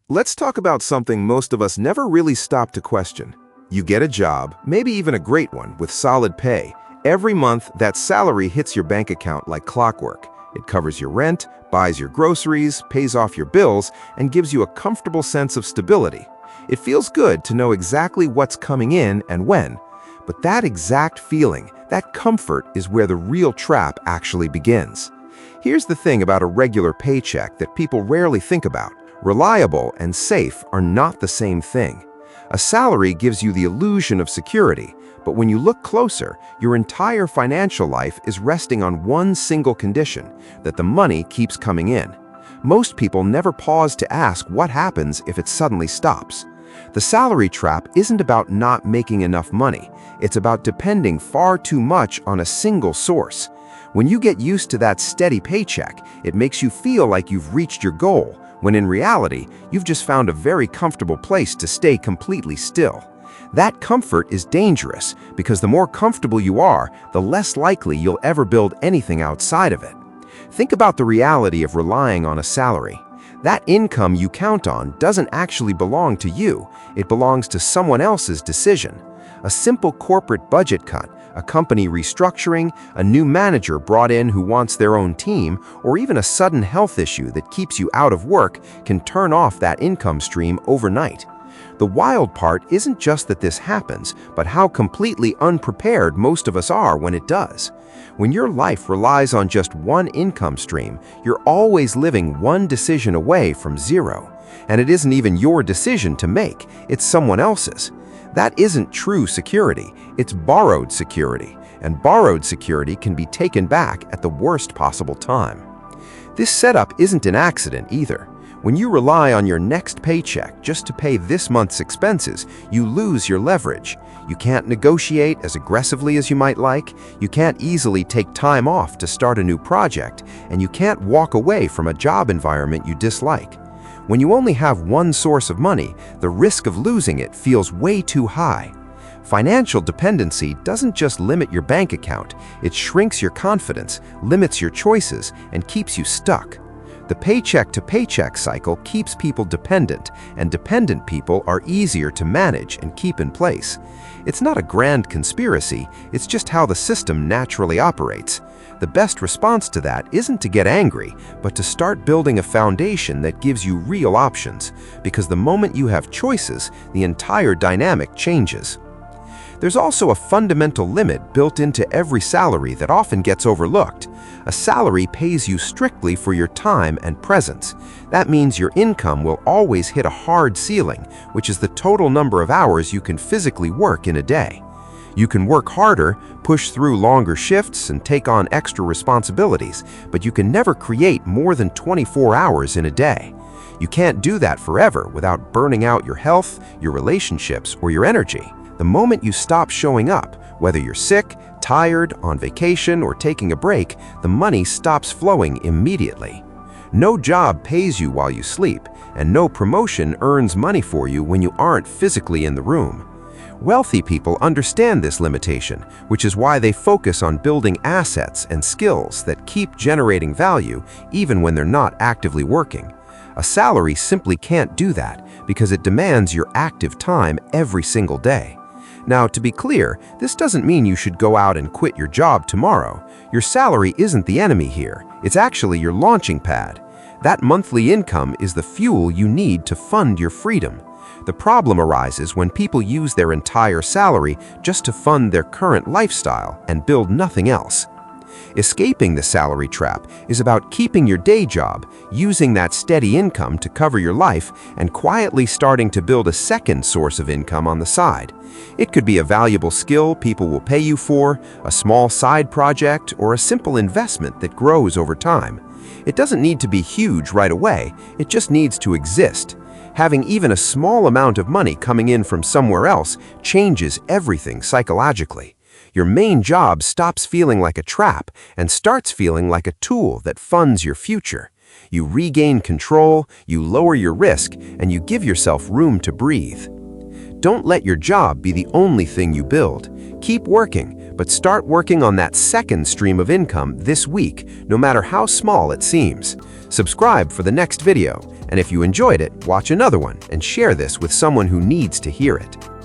Let's talk about something most of us never really stop to question. You get a job, maybe even a great one, with solid pay. Every month, that salary hits your bank account like clockwork. It covers your rent, buys your groceries, pays off your bills, and gives you a comfortable sense of stability. It feels good to know exactly what's coming in and when. But that exact feeling, that comfort, is where the real trap actually begins. Here's the thing about a regular paycheck that people rarely think about. Reliable and safe are not the same thing. A salary gives you the illusion of security, but when you look closer, your entire financial life is resting on one single condition: that the money keeps coming in. Most people never pause to ask what happens if it suddenly stops. The salary trap isn't about not making enough money. It's about depending far too much on a single source. When you get used to that steady paycheck, it makes you feel like you've reached your goal, when in reality, you've just found a very comfortable place to stay completely still. That comfort is dangerous because the more comfortable you are, the less likely you'll ever build anything outside of it. Think about the reality of relying on a salary. That income you count on doesn't actually belong to you. It belongs to someone else's decision. A simple corporate budget cut, a company restructuring, a new manager brought in who wants their own team, or even a sudden health issue that keeps you out of work can turn off that income stream overnight. The wild part isn't just that this happens, but how completely unprepared most of us are when it does. When your life relies on just one income stream, you're always living one decision away from zero. And it isn't even your decision to make, it's someone else's. That isn't true security, it's borrowed security, and borrowed security can be taken back at the worst possible time. This setup isn't an accident either. When you rely on your next paycheck just to pay this month's expenses, you lose your leverage. You can't negotiate as aggressively as you might like, you can't easily take time off to start a new project, and you can't walk away from a job environment you dislike. When you only have one source of money, the risk of losing it feels way too high. Financial dependency doesn't just limit your bank account, it shrinks your confidence, limits your choices, and keeps you stuck. The paycheck-to-paycheck cycle keeps people dependent, and dependent people are easier to manage and keep in place. It's not a grand conspiracy, it's just how the system naturally operates. The best response to that isn't to get angry, but to start building a foundation that gives you real options, because the moment you have choices, the entire dynamic changes. There's also a fundamental limit built into every salary that often gets overlooked. A salary pays you strictly for your time and presence. That means your income will always hit a hard ceiling, which is the total number of hours you can physically work in a day. You can work harder, push through longer shifts, and take on extra responsibilities, but you can never create more than 24 hours in a day. You can't do that forever without burning out your health, your relationships, or your energy. The moment you stop showing up, whether you're sick, tired, on vacation, or taking a break, the money stops flowing immediately. No job pays you while you sleep, and no promotion earns money for you when you aren't physically in the room. Wealthy people understand this limitation, which is why they focus on building assets and skills that keep generating value even when they're not actively working. A salary simply can't do that because it demands your active time every single day. Now, to be clear, this doesn't mean you should go out and quit your job tomorrow. Your salary isn't the enemy here. It's actually your launching pad. That monthly income is the fuel you need to fund your freedom. The problem arises when people use their entire salary just to fund their current lifestyle and build nothing else. Escaping the salary trap is about keeping your day job, using that steady income to cover your life, and quietly starting to build a second source of income on the side. It could be a valuable skill people will pay you for, a small side project, or a simple investment that grows over time. It doesn't need to be huge right away, it just needs to exist. Having even a small amount of money coming in from somewhere else changes everything psychologically. Your main job stops feeling like a trap and starts feeling like a tool that funds your future. You regain control, you lower your risk, and you give yourself room to breathe. Don't let your job be the only thing you build. Keep working, but start working on that second stream of income this week, no matter how small it seems. Subscribe for the next video, and if you enjoyed it, watch another one and share this with someone who needs to hear it.